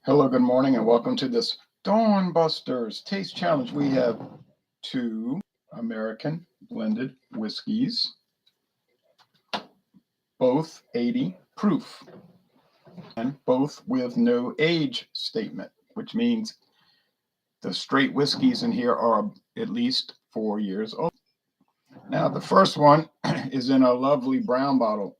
Hello, good morning, and welcome to this Dawn Busters Taste Challenge. We have two American blended whiskeys, both 80 proof, and both with no age statement, which means the straight whiskeys in here are at least 4 years old. Now, the first one is in a lovely brown bottle.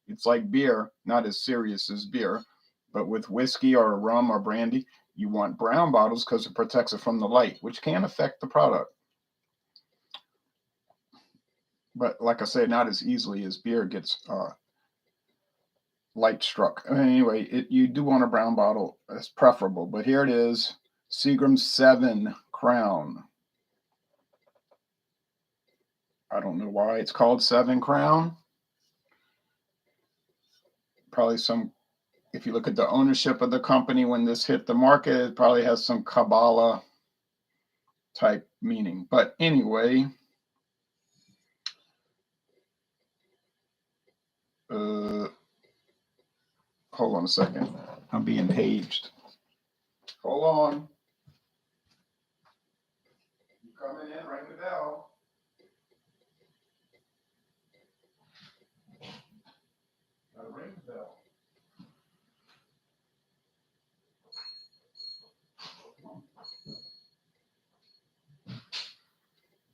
It's like beer, not as serious as beer, but with whiskey or rum or brandy, you want brown bottles because it protects it from the light, which can affect the product. But like I said, not as easily as beer gets light struck. Anyway, you do want a brown bottle. It's preferable. But here it is, Seagram 7 Crown. I don't know why it's called 7 Crown. Probably if you look at the ownership of the company when this hit the market, it probably has some Kabbalah type meaning. But anyway, hold on a second. I'm being paged. Hold on. You coming in? Ring the bell. Gotta ring the bell.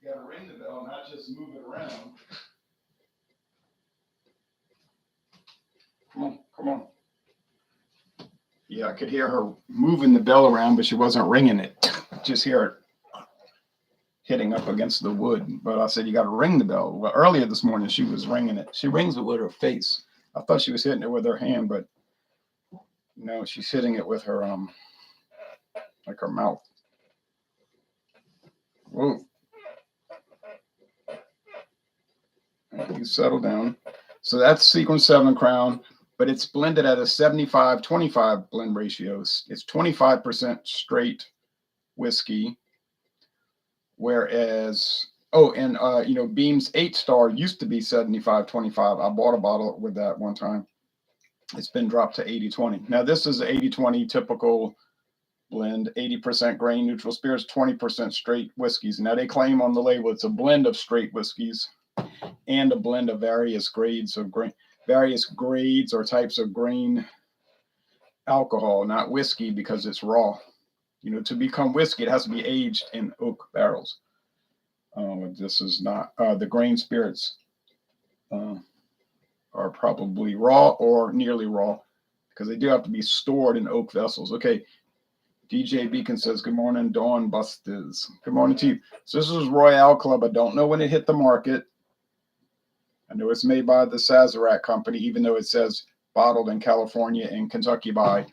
You gotta ring the bell, not just move it around. Come on. Yeah, I could hear her moving the bell around, but she wasn't ringing it. Just hear it hitting up against the wood. But I said, you got to ring the bell. Well, earlier this morning, she was ringing it. She rings it with her face. I thought she was hitting it with her hand, but no, she's hitting it with her, like her mouth. Whoa. You settle down. So that's Seagram 7 Crown, but it's blended at a 75-25 blend ratio. It's 25% straight whiskey, whereas Beam's 8-star used to be 75-25. I bought a bottle with that one time. It's been dropped to 80-20. Now this is 80-20 typical blend, 80% grain neutral spirits, 20% straight whiskeys. Now they claim on the label it's a blend of straight whiskeys and a blend of various grades or types of grain alcohol, not whiskey, because it's raw. To become whiskey, it has to be aged in oak barrels. This is not. The grain spirits are probably raw or nearly raw, because they do have to be stored in oak vessels. Okay. DJ Beacon says, good morning, Dawn Busters. Good morning to you. So this is Royale Club. I don't know when it hit the market. I know it's made by the Sazerac company, even though it says bottled in California and Kentucky by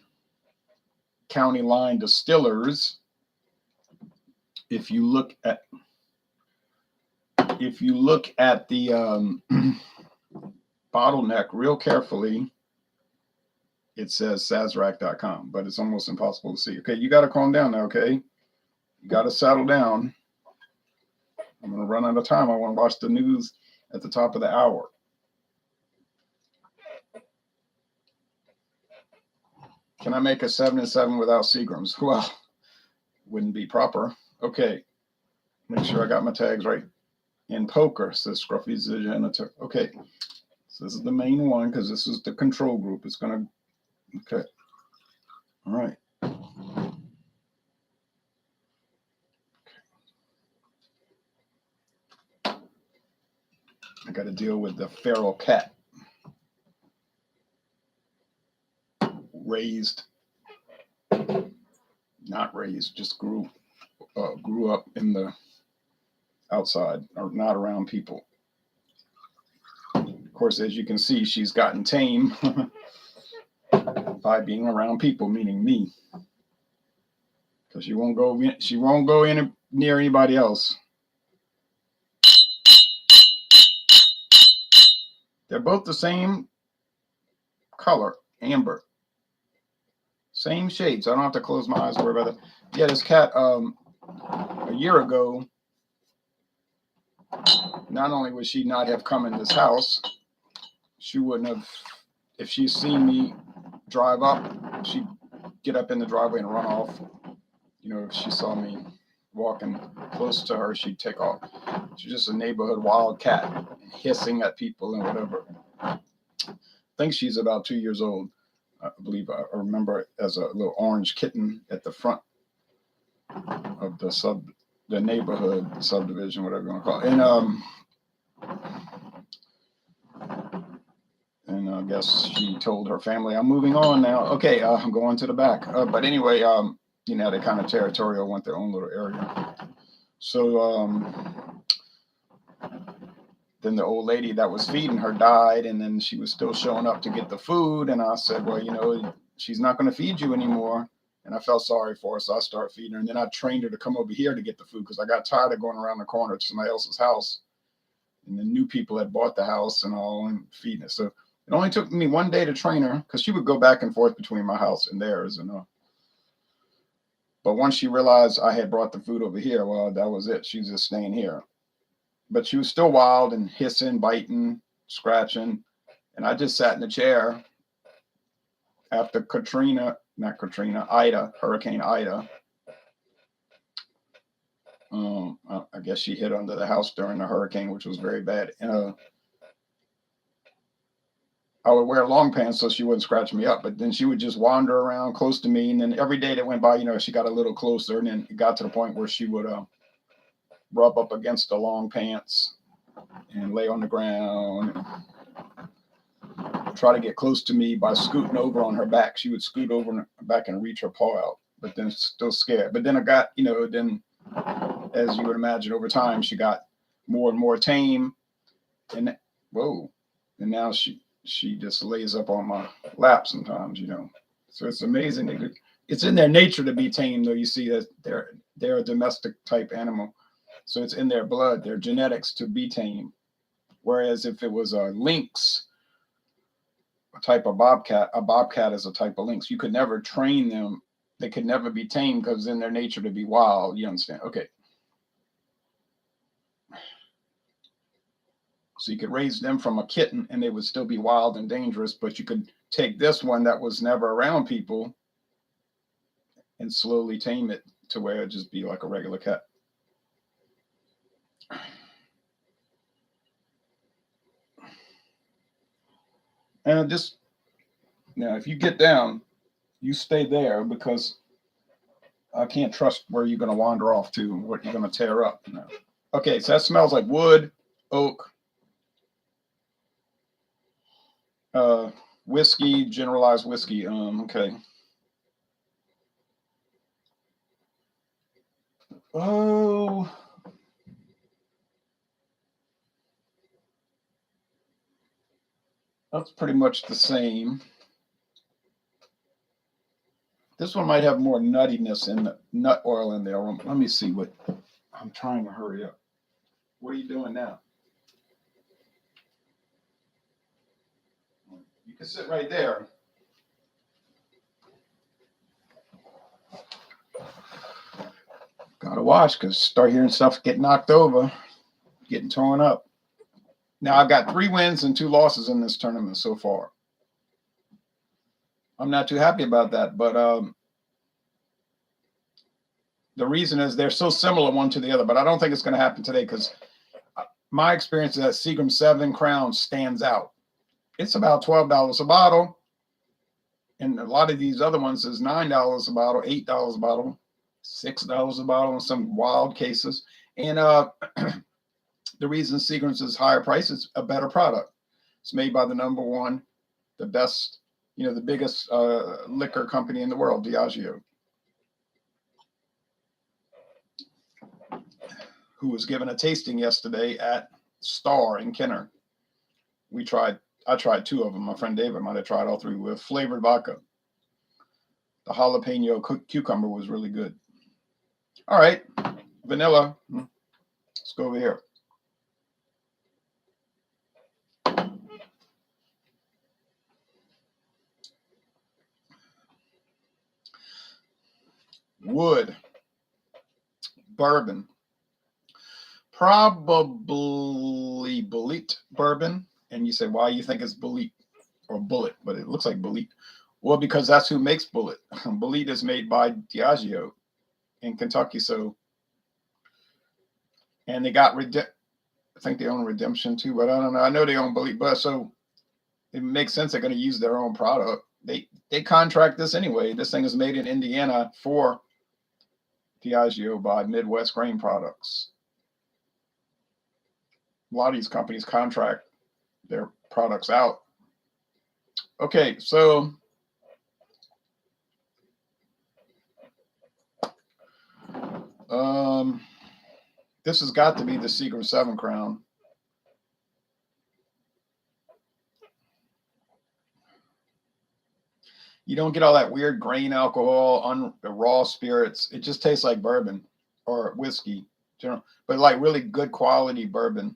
County Line Distillers. If you look at the bottleneck real carefully, it says Sazerac.com, but it's almost impossible to see. Okay, you got to calm down now, okay? You got to settle down. I'm going to run out of time. I want to watch the news at the top of the hour. Can I make a 7 and 7 without Seagrams? Well, wouldn't be proper. Okay, make sure I got my tags right. In poker, says Scruffy Zagenitor. Okay, so this is the main one because this is the control group. It's going to, okay. All right. I got to deal with the feral cat. Not raised, just grew up in the outside, or not around people. Of course, as you can see, she's gotten tame by being around people, meaning me, because she won't go in near anybody else. They're both the same color, amber. Same shade, so I don't have to close my eyes to worry about it. Yeah, this cat, a year ago, not only would she not have come in this house, she wouldn't have, if she's seen me drive up, she'd get up in the driveway and run off. You know, if she saw me walking close to her, she'd take off. She's just a neighborhood wild cat, hissing at people and whatever. I think she's about 2 years old. I believe I remember it as a little orange kitten at the front of the neighborhood subdivision, whatever you want to call it. And I guess she told her family, "I'm moving on now." Okay, I'm going to the back. But anyway, you know, they're kind of territorial, want their own little area. So then the old lady that was feeding her died, and then she was still showing up to get the food. And I said, well, you know, she's not going to feed you anymore. And I felt sorry for her, so I started feeding her. And then I trained her to come over here to get the food because I got tired of going around the corner to somebody else's house. And the new people had bought the house and all and feeding it. So it only took me 1 day to train her because she would go back and forth between my house and theirs. And but once she realized I had brought the food over here, well, that was it. She's just staying here. But she was still wild and hissing, biting, scratching. And I just sat in the chair after Hurricane Ida. I guess she hid under the house during the hurricane, which was very bad. I would wear long pants so she wouldn't scratch me up, but then she would just wander around close to me. And then every day that went by, you know, she got a little closer, and then it got to the point where she would rub up against the long pants and lay on the ground and try to get close to me by scooting over on her back. She would scoot over on her back and reach her paw out, but then still scared. But then I got, you know, then as you would imagine, over time, she got more and more tame. And whoa, and now she just lays up on my lap sometimes, you know. So it's amazing. It's in their nature to be tame, though. You see that they're a domestic type animal. So it's in their blood, their genetics to be tame. Whereas if it was a lynx, a type of bobcat, a bobcat is a type of lynx. You could never train them. They could never be tamed because it's in their nature to be wild. You understand? Okay. So you could raise them from a kitten and they would still be wild and dangerous, but you could take this one that was never around people and slowly tame it to where it'd just be like a regular cat. And just now, if you get down, you stay there because I can't trust where you're going to wander off to and what you're going to tear up. No. Okay, so that smells like wood, oak, whiskey, generalized whiskey. Okay. Oh, that's pretty much the same. This one might have more nuttiness and nut oil in there. Let me see what I'm trying to hurry up. What are you doing now? You can sit right there. Gotta watch because start hearing stuff get knocked over, getting torn up. Now I've got 3 wins and 2 losses in this tournament so far. I'm not too happy about that, but the reason is they're so similar one to the other. But I don't think it's going to happen today because my experience is that Seagram 7 Crown stands out. It's about $12 a bottle, and a lot of these other ones is $9 a bottle, $8 a bottle, $6 a bottle in some wild cases. And the reason Seagram's is higher price is a better product. It's made by the #1, the best, you know, the biggest liquor company in the world, Diageo, who was given a tasting yesterday at Star in Kenner. I tried 2 of them. My friend David might have tried all 3 with flavored vodka. The jalapeno cucumber was really good. All right, vanilla. Let's go over here. Wood, bourbon, probably Bullet bourbon. And you say, why you think it's Bullet or Bullet, but it looks like Bullet. Well, because that's who makes Bullet. Bullet is made by Diageo in Kentucky. So, and they got I think they own Redemption too, but I don't know. I know they own Bullet, but so it makes sense they're going to use their own product. They contract this anyway. This thing is made in Indiana for Diageo by Midwest Grain Products. A lot of these companies contract their products out. Okay, so this has got to be the Seagram 7 Crown. You don't get all that weird grain alcohol on the raw spirits. It just tastes like bourbon or whiskey, but like really good quality bourbon.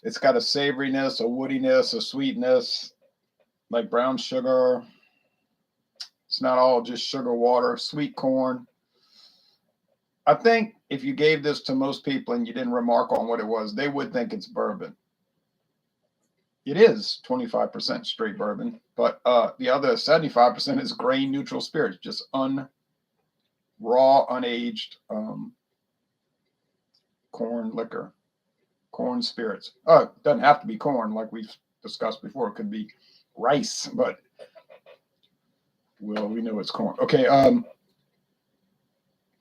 It's got a savoriness, a woodiness, a sweetness, like brown sugar. It's not all just sugar water, sweet corn. I think if you gave this to most people and you didn't remark on what it was, they would think it's bourbon. It is 25% straight bourbon, but the other 75% is grain neutral spirits, just raw, unaged corn liquor, corn spirits. It doesn't have to be corn like we've discussed before. It could be rice, but well, we know it's corn. Okay.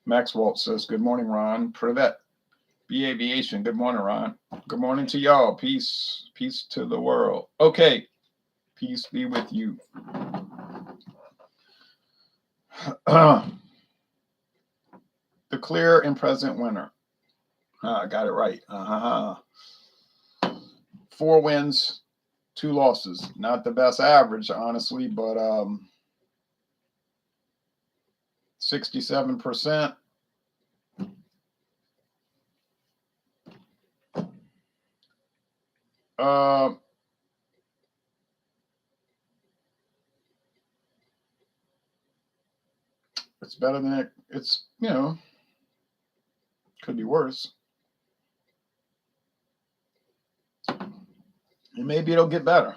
Max Walt says, good morning, Ron. Privet, B Aviation. Good morning, Ron. Good morning to y'all. Peace. Peace to the world. Okay. Peace be with you. The clear and present winner. I got it right. 4 wins, 2 losses. Not the best average, honestly, but 67%. It's better than it. It's, could be worse. And maybe it'll get better.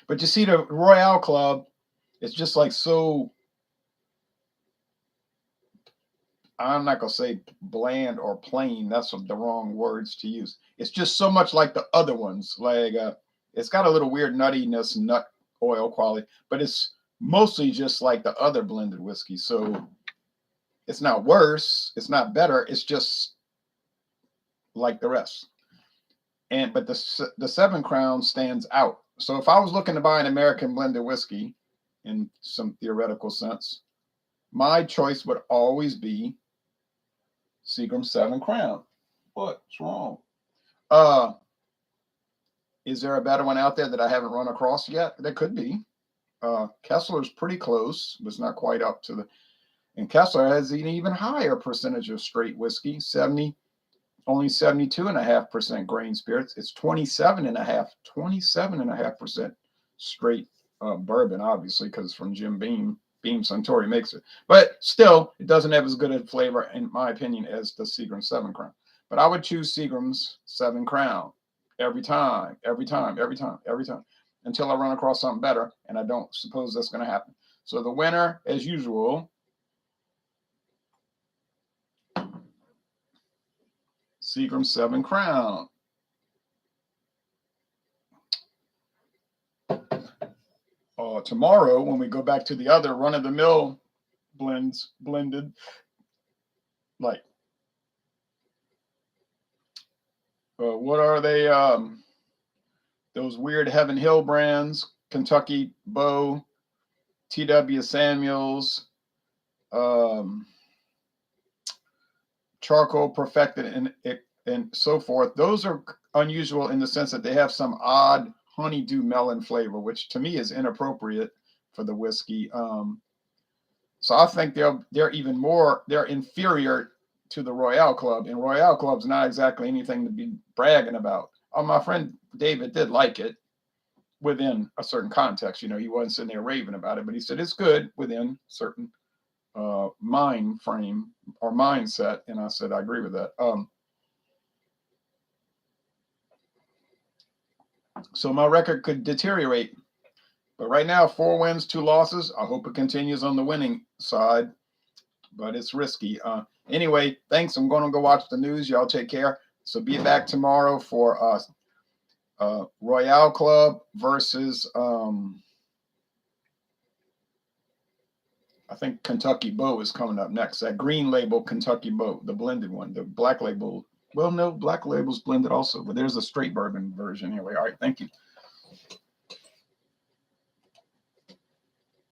But you see, the Royale Club, it's just like so, I'm not going to say bland or plain. That's the wrong words to use. It's just so much like the other ones. Like, it's got a little weird nuttiness, nut oil quality, but it's mostly just like the other blended whiskey. So it's not worse. It's not better. It's just like the rest. But the 7 Crown stands out. So if I was looking to buy an American blended whiskey in some theoretical sense, my choice would always be Seagram 7 Crown. What's wrong? Is there a better one out there that I haven't run across yet? There could be. Kessler's pretty close, but it's not quite up to and Kessler has an even higher percentage of straight whiskey, only 72.5% grain spirits. It's 27.5% straight bourbon, obviously, because from Jim Beam Suntory makes it. But still, it doesn't have as good a flavor, in my opinion, as the Seagram 7 Crown. But I would choose Seagram's 7 Crown every time, until I run across something better, and I don't suppose that's going to happen. So the winner, as usual, Seagram 7 Crown. Tomorrow, when we go back to the other run-of-the-mill blended, like, what are they? Those weird Heaven Hill brands, Kentucky Bow, T.W. Samuels, Charcoal Perfected, and so forth. Those are unusual in the sense that they have some odd honeydew melon flavor, which to me is inappropriate for the whiskey. So I think they're inferior to the Royale Club, and Royale Club's not exactly anything to be bragging about. My friend David did like it within a certain context. He wasn't sitting there raving about it, but he said it's good within certain mind frame or mindset, and I said I agree with that. So my record could deteriorate But right now, 4 wins, 2 losses. I hope it continues on the winning side, but it's risky. Anyway, thanks. I'm going to go watch the news. Y'all take care. So be back tomorrow for Royale Club versus I think Kentucky Bow is coming up next. That green label Kentucky Bow, the blended one. The black label, well, no, black label's blended also, but there's a straight bourbon version anyway. All right, thank you.